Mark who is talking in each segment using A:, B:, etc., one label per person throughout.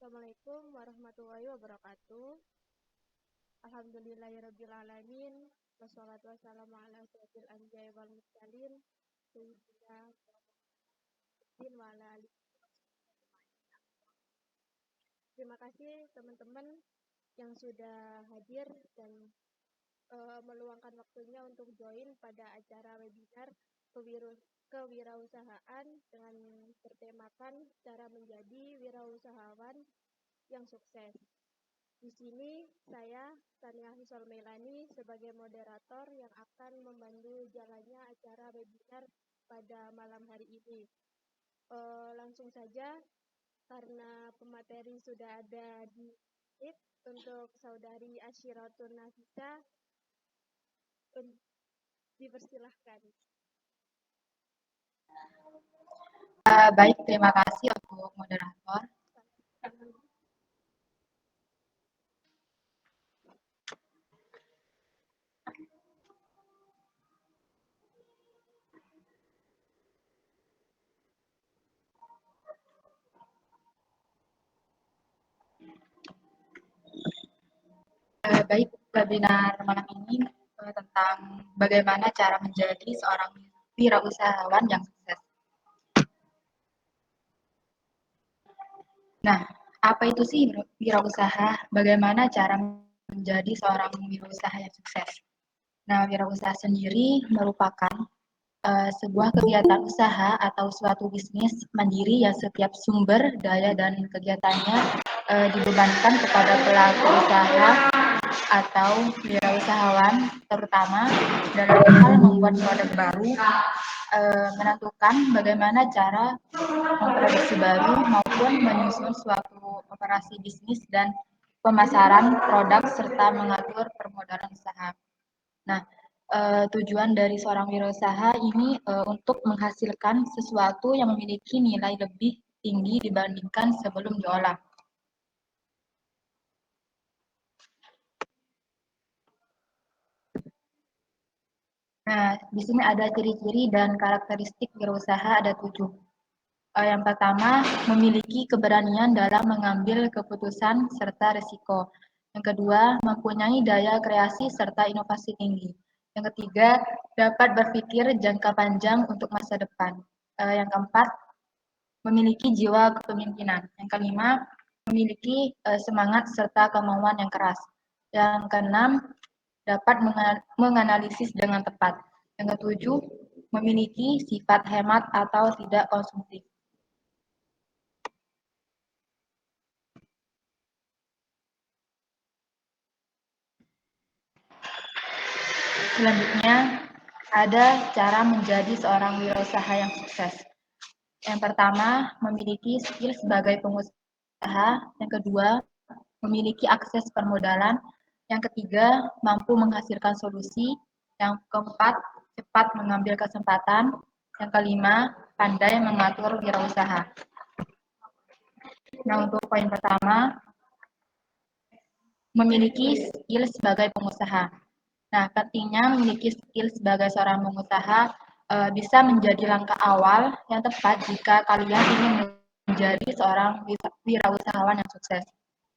A: Assalamualaikum warahmatullahi wabarakatuh. Alhamdulillahirrabbilalamin. Wassalatu wassalamu ala asyrofil anbiya'i wal mursalin. Sayyidina Muhammadin wa ala alihi. Terima kasih teman-teman yang sudah hadir dan meluangkan waktunya untuk join pada acara webinar kewirausahaan dengan bertemakan cara menjadi wirausahawan yang sukses. Di sini saya, Tania Hisol Melani, sebagai moderator yang akan membantu jalannya acara webinar pada malam hari ini. Langsung saja, karena pemateri sudah ada di live, untuk Saudari Ashiratun Nafisa, dipersilahkan.
B: Baik, terima kasih untuk moderator. Baik, webinar malam ini tentang bagaimana cara menjadi seorang wirausahawan yang sukses. Nah, apa itu sih wirausaha? Bagaimana cara menjadi seorang wirausaha yang sukses? Nah, wirausaha sendiri merupakan sebuah kegiatan usaha atau suatu bisnis mandiri yang setiap sumber daya dan kegiatannya dibebankan kepada pelaku usaha atau wirausahawan, terutama dalam hal membuat produk baru, menentukan bagaimana cara memproduksi baru maupun menyusun suatu operasi bisnis dan pemasaran produk serta mengatur permodalan usaha. Nah, tujuan dari seorang wirausaha ini untuk menghasilkan sesuatu yang memiliki nilai lebih tinggi dibandingkan sebelum diolah. Nah, di sini ada ciri-ciri dan karakteristik wirausaha ada 7. Yang pertama, memiliki keberanian dalam mengambil keputusan serta risiko. Yang kedua, mempunyai daya kreasi serta inovasi tinggi. Yang ketiga, dapat berpikir jangka panjang untuk masa depan. Yang keempat, memiliki jiwa kepemimpinan. Yang kelima, memiliki semangat serta kemauan yang keras. Yang keenam, dapat menganalisis dengan tepat. Yang ketujuh, memiliki sifat hemat atau tidak konsumtif. Selanjutnya, ada cara menjadi seorang wirausaha yang sukses. Yang pertama, memiliki skill sebagai pengusaha. Yang kedua, memiliki akses permodalan. Yang ketiga, mampu menghasilkan solusi. Yang keempat, cepat mengambil kesempatan. Yang kelima, pandai mengatur wirausaha. Nah, untuk poin pertama, memiliki skill sebagai pengusaha. Nah, pentingnya memiliki skill sebagai seorang pengusaha bisa menjadi langkah awal yang tepat jika kalian ingin menjadi seorang wirausahawan yang sukses.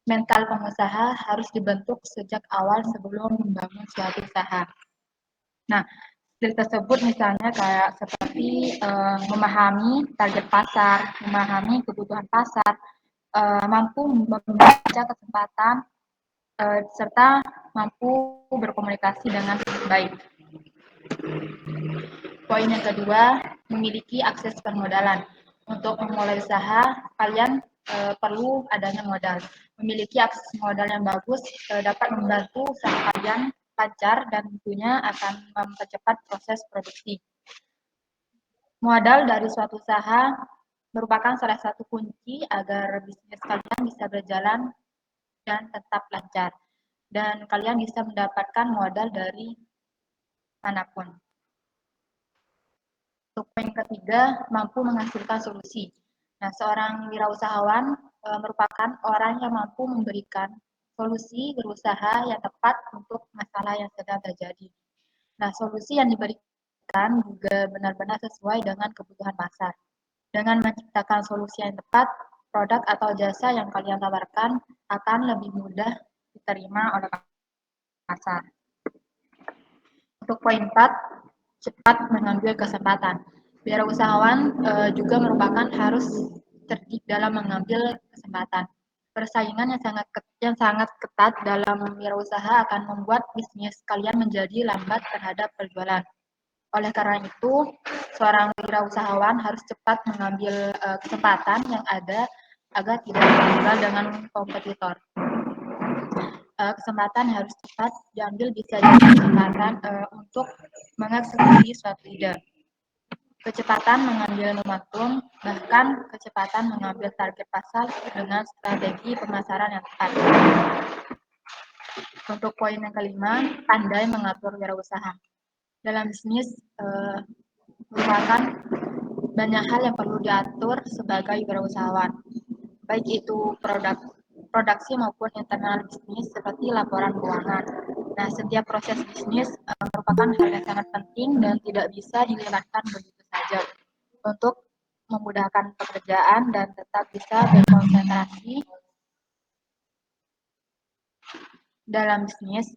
B: Mental pengusaha harus dibentuk sejak awal sebelum membangun suatu usaha. Nah, skill tersebut misalnya kayak seperti memahami target pasar, memahami kebutuhan pasar, mampu membaca kesempatan, serta mampu berkomunikasi dengan baik. Poin yang kedua, memiliki akses permodalan. Untuk memulai usaha, kalian perlu adanya modal. Memiliki akses modal yang bagus dapat membantu usaha kalian lancar dan tentunya akan mempercepat proses produksi. Modal dari suatu usaha merupakan salah satu kunci agar bisnis kalian bisa berjalan dan tetap lancar. Dan kalian bisa mendapatkan modal dari manapun. Untuk poin ketiga, mampu menghasilkan solusi. Nah, seorang wirausahawan merupakan orang yang mampu memberikan solusi berusaha yang tepat untuk masalah yang sedang terjadi. Nah, solusi yang diberikan juga benar-benar sesuai dengan kebutuhan pasar. Dengan menciptakan solusi yang tepat, produk atau jasa yang kalian tawarkan akan lebih mudah diterima oleh pasar. Untuk poin 4, cepat mengambil kesempatan. Wirausahawan juga merupakan harus cerdik dalam mengambil kesempatan. Persaingan yang sangat ketat dalam wirausaha akan membuat bisnis kalian menjadi lambat terhadap perjualan. Oleh karena itu, seorang wirausahawan harus cepat mengambil kesempatan yang ada agar tidak tertinggal dengan kompetitor. Kesempatan harus cepat diambil, bisa jadi kesempatan untuk mengeksekusi suatu ide. Kecepatan mengambil momentum, bahkan kecepatan mengambil target pasar dengan strategi pemasaran yang tepat. Untuk poin yang kelima, pandai mengatur wirausaha. Dalam bisnis merupakan banyak hal yang perlu diatur sebagai wirausahawan, baik itu produksi maupun internal bisnis seperti laporan keuangan. Nah, setiap proses bisnis merupakan hal yang sangat penting dan tidak bisa dilewatkan begitu saja untuk memudahkan pekerjaan dan tetap bisa berkonsentrasi dalam bisnis.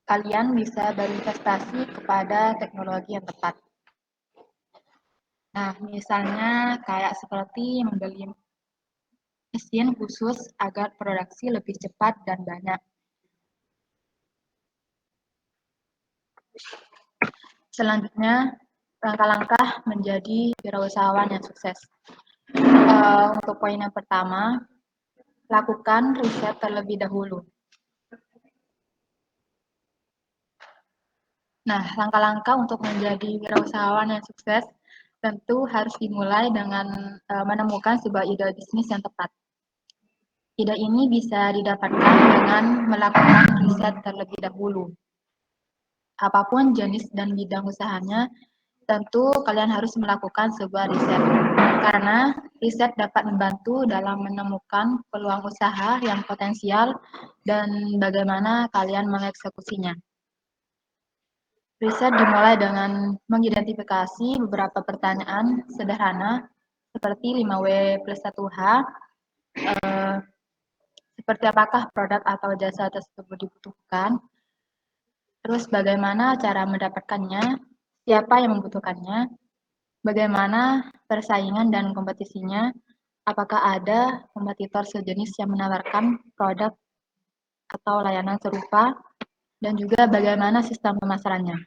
B: Kalian bisa berinvestasi kepada teknologi yang tepat. Nah, misalnya kayak seperti membeli mesin khusus agar produksi lebih cepat dan banyak. Selanjutnya, langkah-langkah menjadi wirausahawan yang sukses. Untuk poin yang pertama, lakukan riset terlebih dahulu. Nah, langkah-langkah untuk menjadi wirausahawan yang sukses tentu harus dimulai dengan menemukan sebuah ide bisnis yang tepat. Ide ini bisa didapatkan dengan melakukan riset terlebih dahulu. Apapun jenis dan bidang usahanya, tentu kalian harus melakukan sebuah riset, karena riset dapat membantu dalam menemukan peluang usaha yang potensial dan bagaimana kalian mengeksekusinya. Riset dimulai dengan mengidentifikasi beberapa pertanyaan sederhana seperti 5W plus 1H, seperti apakah produk atau jasa tersebut dibutuhkan, terus bagaimana cara mendapatkannya, siapa yang membutuhkannya, bagaimana persaingan dan kompetisinya, apakah ada kompetitor sejenis yang menawarkan produk atau layanan serupa, dan juga bagaimana sistem pemasarannya.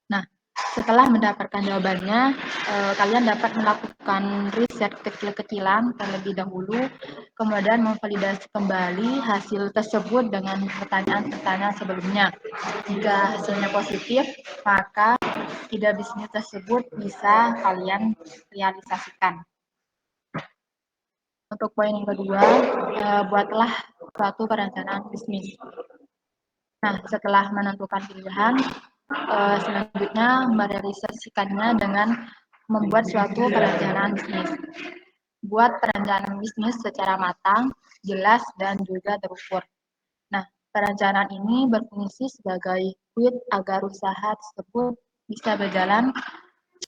B: Nah, setelah mendapatkan jawabannya, kalian dapat melakukan riset kecil-kecilan terlebih dahulu, kemudian memvalidasi kembali hasil tersebut dengan pertanyaan-pertanyaan sebelumnya. Jika hasilnya positif, maka ide bisnis tersebut bisa kalian realisasikan. Untuk poin yang kedua, buatlah suatu perencanaan bisnis. Nah, setelah menentukan pilihan, selanjutnya merealisasikannya dengan membuat suatu perencanaan bisnis. Buat perencanaan bisnis secara matang, jelas, dan juga terukur. Nah, perencanaan ini berfungsi sebagai fluid agar usaha tersebut bisa berjalan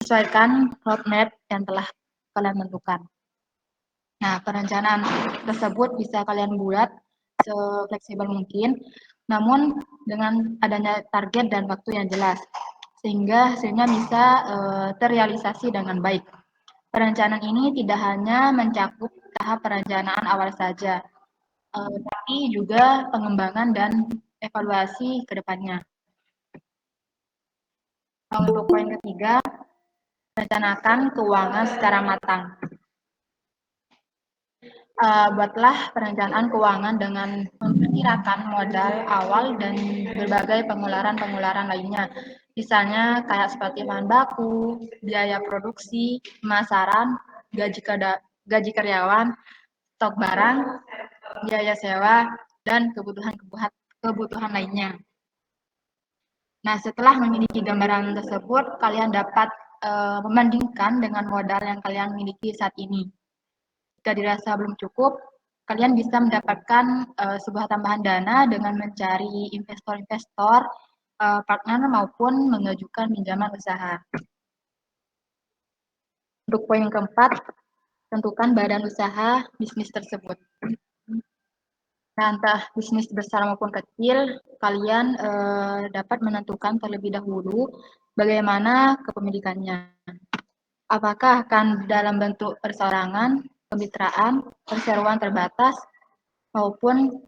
B: sesuaikan roadmap yang telah kalian tentukan. Nah, perencanaan tersebut bisa kalian buat sefleksibel mungkin, namun dengan adanya target dan waktu yang jelas, sehingga hasilnya bisa terrealisasi dengan baik. Perencanaan ini tidak hanya mencakup tahap perencanaan awal saja, tapi juga pengembangan dan evaluasi ke depannya. Untuk poin ketiga, rencanakan keuangan secara matang. Buatlah perencanaan keuangan dengan memperkirakan modal awal dan berbagai pengeluaran lainnya. Misalnya kayak seperti bahan baku, biaya produksi, pemasaran, gaji karyawan, stok barang, biaya sewa, dan kebutuhan lainnya. Nah, setelah memiliki gambaran tersebut, kalian dapat membandingkan dengan modal yang kalian miliki saat ini. Jika dirasa belum cukup, kalian bisa mendapatkan sebuah tambahan dana dengan mencari investor-investor, partner, maupun mengajukan pinjaman usaha. Untuk poin yang keempat, tentukan badan usaha bisnis tersebut. Nah, entah bisnis besar maupun kecil, kalian dapat menentukan terlebih dahulu bagaimana kepemilikannya. Apakah akan dalam bentuk perseorangan, kemitraan, perseroan terbatas, maupun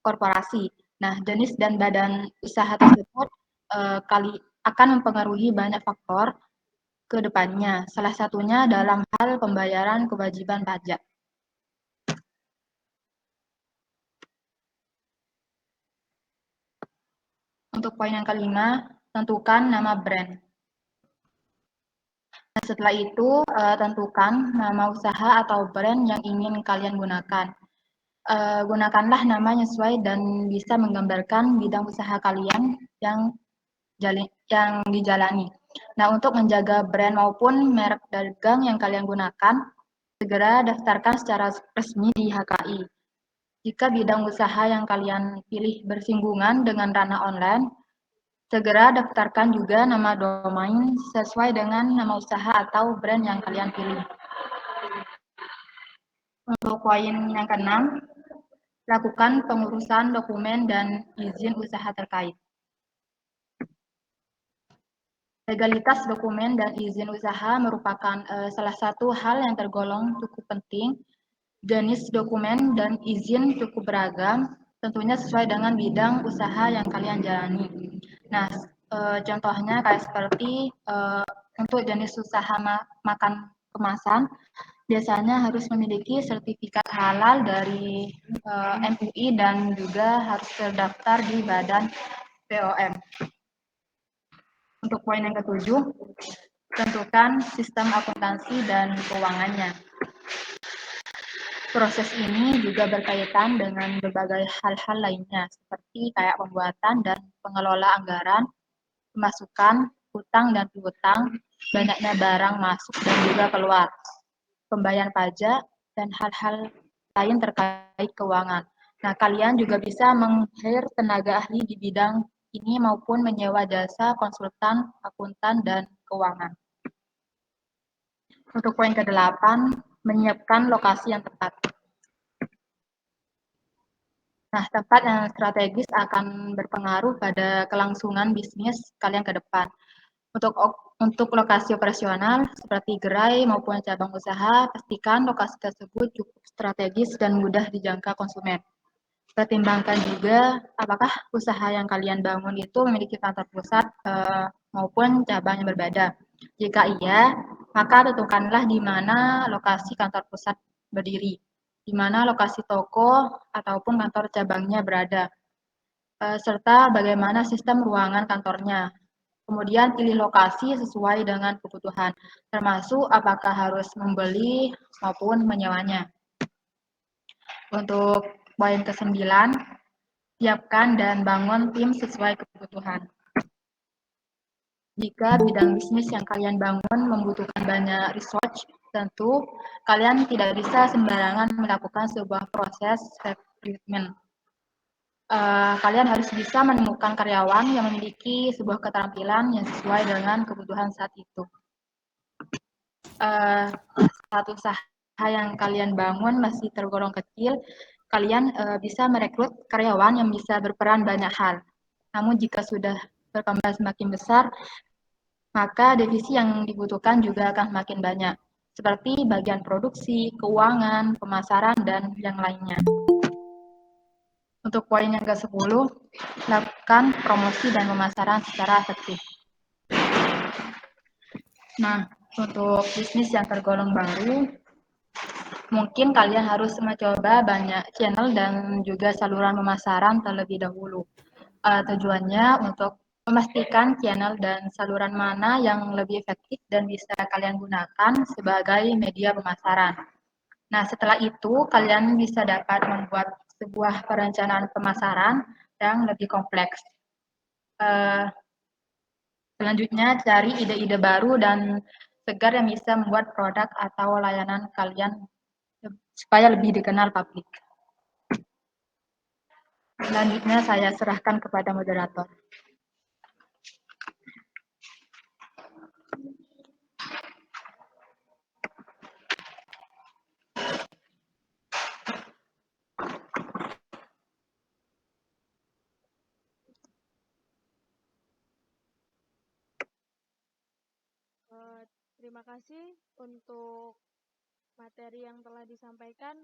B: korporasi. Nah, jenis dan badan usaha tersebut akan mempengaruhi banyak faktor ke depannya. Salah satunya dalam hal pembayaran kewajiban pajak. Untuk poin yang kelima, tentukan nama brand. Nah, setelah itu, tentukan nama usaha atau brand yang ingin kalian gunakan. Gunakanlah nama yang sesuai dan bisa menggambarkan bidang usaha kalian yang dijalani. Nah, untuk menjaga brand maupun merek dagang yang kalian gunakan, segera daftarkan secara resmi di HKI. Jika bidang usaha yang kalian pilih bersinggungan dengan ranah online, segera daftarkan juga nama domain sesuai dengan nama usaha atau brand yang kalian pilih. Untuk poin yang keenam, lakukan pengurusan dokumen dan izin usaha terkait. Legalitas dokumen dan izin usaha merupakan salah satu hal yang tergolong cukup penting. Jenis dokumen dan izin cukup beragam, tentunya sesuai dengan bidang usaha yang kalian jalani. Nah, contohnya kayak seperti untuk jenis usaha makan kemasan, biasanya harus memiliki sertifikat halal dari MUI dan juga harus terdaftar di Badan POM. Untuk poin yang ketujuh, tentukan sistem akuntansi dan keuangannya. Proses ini juga berkaitan dengan berbagai hal-hal lainnya, seperti kayak pembuatan dan pengelola anggaran, pemasukan, hutang dan piutang, banyaknya barang masuk dan juga keluar, pembayaran pajak, dan hal-hal lain terkait keuangan. Nah, kalian juga bisa meng-hire tenaga ahli di bidang ini maupun menyewa jasa konsultan, akuntan, dan keuangan. Untuk poin ke-8, menyiapkan lokasi yang tepat. Nah, tempat yang strategis akan berpengaruh pada kelangsungan bisnis kalian ke depan. Untuk lokasi operasional seperti gerai maupun cabang usaha, pastikan lokasi tersebut cukup strategis dan mudah dijangkau konsumen. Pertimbangkan juga apakah usaha yang kalian bangun itu memiliki kantor pusat maupun cabang yang berbeda. Jika iya, maka tentukanlah di mana lokasi kantor pusat berdiri, di mana lokasi toko ataupun kantor cabangnya berada, serta bagaimana sistem ruangan kantornya. Kemudian pilih lokasi sesuai dengan kebutuhan, termasuk apakah harus membeli maupun menyewanya. Untuk poin ke-9, siapkan dan bangun tim sesuai kebutuhan. Jika bidang bisnis yang kalian bangun membutuhkan banyak research, tentu kalian tidak bisa sembarangan melakukan sebuah proses rekrutmen. Kalian harus bisa menemukan karyawan yang memiliki sebuah keterampilan yang sesuai dengan kebutuhan saat itu. Saat usaha yang kalian bangun masih tergolong kecil, kalian bisa merekrut karyawan yang bisa berperan banyak hal. Namun jika sudah berkembang semakin besar, maka divisi yang dibutuhkan juga akan makin banyak, seperti bagian produksi, keuangan, pemasaran, dan yang lainnya. Untuk poin yang ke-10, lakukan promosi dan pemasaran secara efektif. Nah, untuk bisnis yang tergolong baru, mungkin kalian harus mencoba banyak channel dan juga saluran pemasaran terlebih dahulu. Tujuannya untuk memastikan channel dan saluran mana yang lebih efektif dan bisa kalian gunakan sebagai media pemasaran. Nah, setelah itu kalian bisa dapat membuat sebuah perencanaan pemasaran yang lebih kompleks. Selanjutnya, cari ide-ide baru dan segar yang bisa membuat produk atau layanan kalian supaya lebih dikenal publik. Selanjutnya, saya serahkan kepada moderator.
A: terima kasih untuk materi yang telah disampaikan.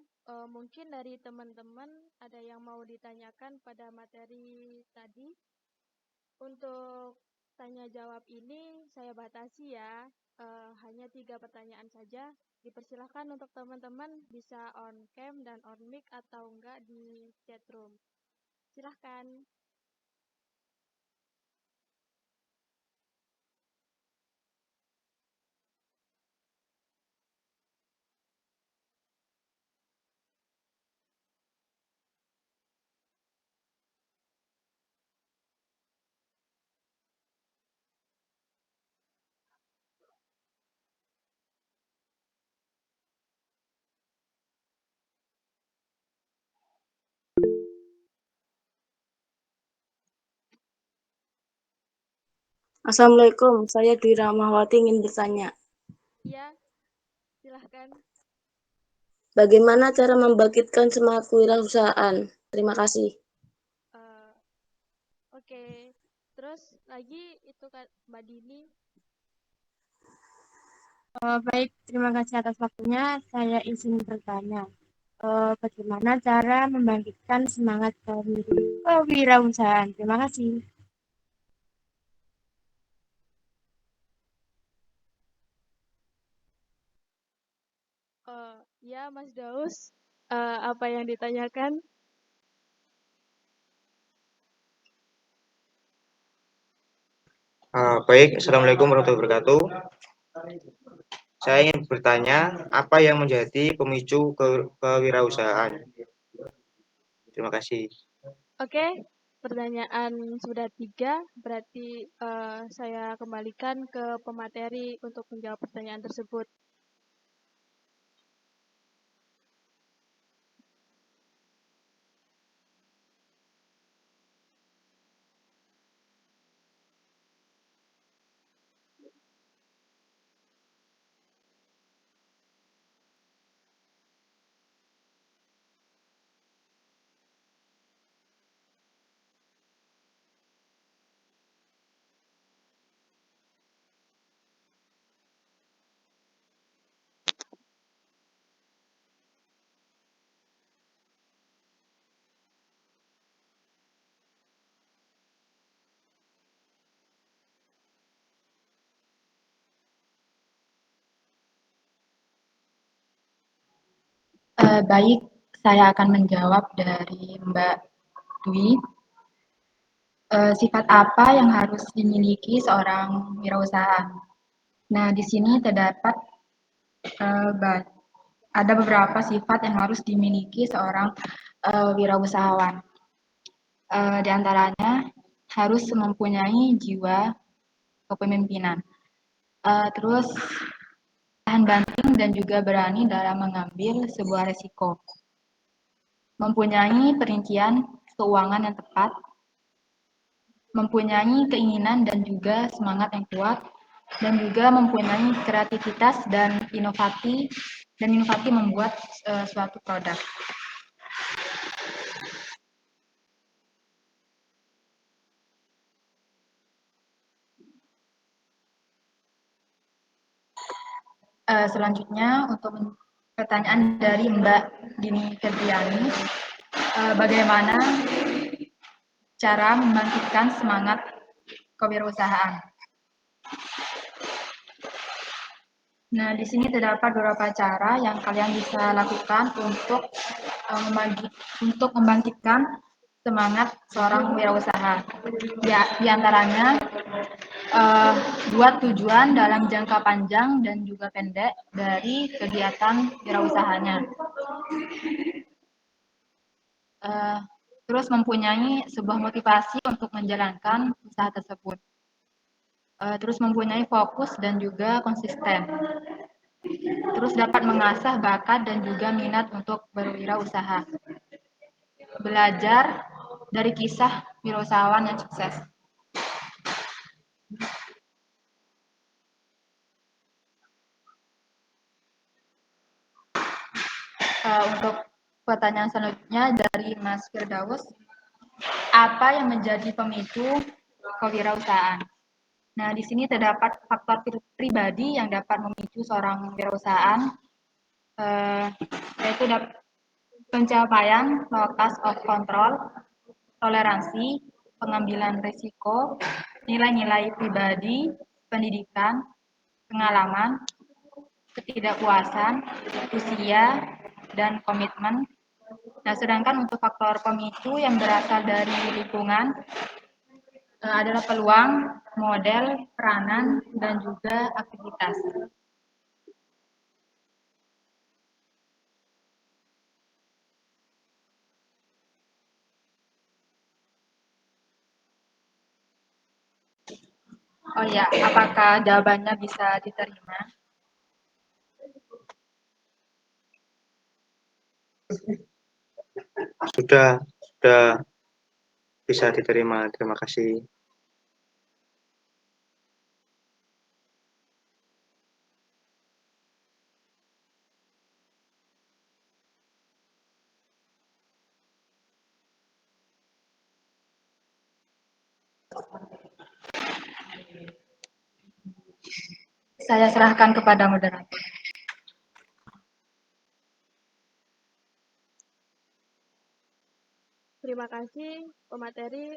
A: Mungkin dari teman-teman ada yang mau ditanyakan pada materi tadi. Untuk tanya jawab ini saya batasi ya, hanya 3 pertanyaan saja. Dipersilahkan untuk teman-teman bisa on cam dan on mic atau enggak di chat room. Silahkan.
C: Assalamualaikum, saya Dwi Rahmawati ingin bertanya.
A: Ya, silahkan.
C: Bagaimana cara membangkitkan semangat kewirausahaan? Terima kasih.
A: Oke. Terus lagi itu kan Mbak Dini.
D: Baik, terima kasih atas waktunya. Saya izin bertanya, bagaimana cara membangkitkan semangat kewirausahaan? Terima kasih.
A: Ya, Mas Daus, apa yang ditanyakan?
E: Baik, Assalamualaikum warahmatullahi wabarakatuh. Saya ingin bertanya, apa yang menjadi pemicu kewirausahaan? Terima kasih.
A: Oke, pertanyaan sudah 3, berarti saya kembalikan ke pemateri untuk menjawab pertanyaan tersebut.
B: Baik, saya akan menjawab dari Mbak Dwi. Sifat apa yang harus dimiliki seorang wirausaha? Nah, di sini terdapat ada beberapa sifat yang harus dimiliki seorang wirausahawan. Di antaranya harus mempunyai jiwa kepemimpinan. Terus tahan banting dan juga berani dalam mengambil sebuah resiko. Mempunyai perincian keuangan yang tepat, mempunyai keinginan dan juga semangat yang kuat, dan juga mempunyai kreativitas dan inovasi membuat suatu produk. Selanjutnya untuk pertanyaan dari Mbak Dini Febriani, bagaimana cara membangkitkan semangat kewirausahaan? Nah, di sini terdapat beberapa cara yang kalian bisa lakukan untuk membangkitkan semangat seorang wirausaha. Di antaranya buat tujuan dalam jangka panjang dan juga pendek dari kegiatan wirausahanya. Terus mempunyai sebuah motivasi untuk menjalankan usaha tersebut. Terus mempunyai fokus dan juga konsisten. Terus dapat mengasah bakat dan juga minat untuk berwirausaha. Belajar dari kisah wirausahawan yang sukses. Untuk pertanyaan selanjutnya dari Mas Firdaus, apa yang menjadi pemicu kewirausahaan? Nah, di sini terdapat faktor pribadi yang dapat memicu seorang wirausahaan, yaitu pencapaian locus of control, toleransi, pengambilan risiko, nilai-nilai pribadi, pendidikan, pengalaman, ketidakpuasan, usia, dan komitmen. Nah, sedangkan untuk faktor pemicu yang berasal dari lingkungan adalah peluang, model, peranan, dan juga aktivitas. Oh ya, apakah jawabannya bisa diterima?
E: Sudah bisa diterima. Terima kasih.
B: Saya serahkan kepada moderator.
A: Terima kasih, pemateri.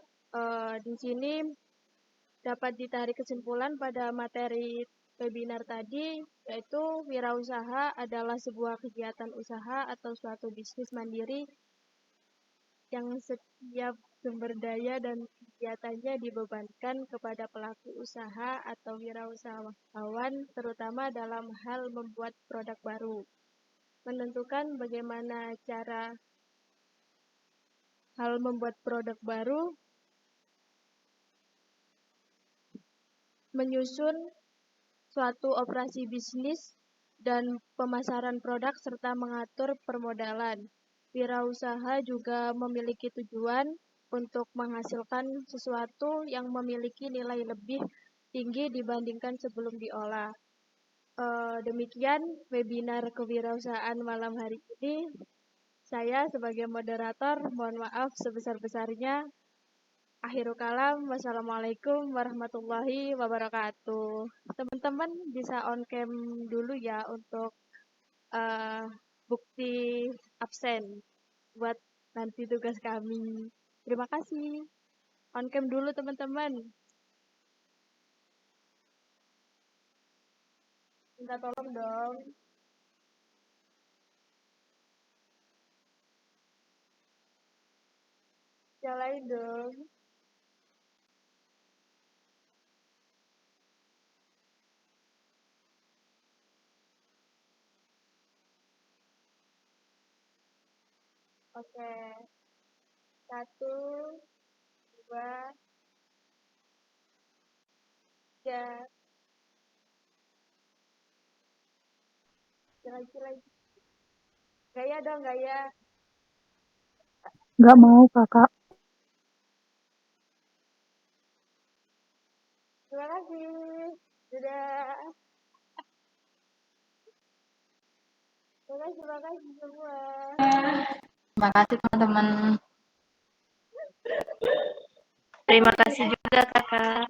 A: Di sini dapat ditarik kesimpulan pada materi webinar tadi, yaitu wirausaha adalah sebuah kegiatan usaha atau suatu bisnis mandiri yang setiap sumber daya dan kegiatannya dibebankan kepada pelaku usaha atau wirausahawan, terutama dalam hal membuat produk baru. Menentukan bagaimana cara hal membuat produk baru, menyusun suatu operasi bisnis dan pemasaran produk serta mengatur permodalan. Wirausaha juga memiliki tujuan untuk menghasilkan sesuatu yang memiliki nilai lebih tinggi dibandingkan sebelum diolah. Demikian webinar kewirausahaan malam hari ini. Saya sebagai moderator mohon maaf sebesar-besarnya. Akhirul kalam, wassalamualaikum warahmatullahi wabarakatuh. Teman-teman bisa on cam dulu ya untuk bukti absen buat nanti tugas kami. Terima kasih. On cam dulu teman-teman. Minta tolong dong. Nyalain dong. Oke. 1, 2, 3. Lagi. Gaya dong, gaya.
F: Nggak mau, Kakak.
A: Terima kasih. Dadah. Terima kasih semua.
B: Terima kasih teman-teman.
D: Terima kasih juga, Kakak.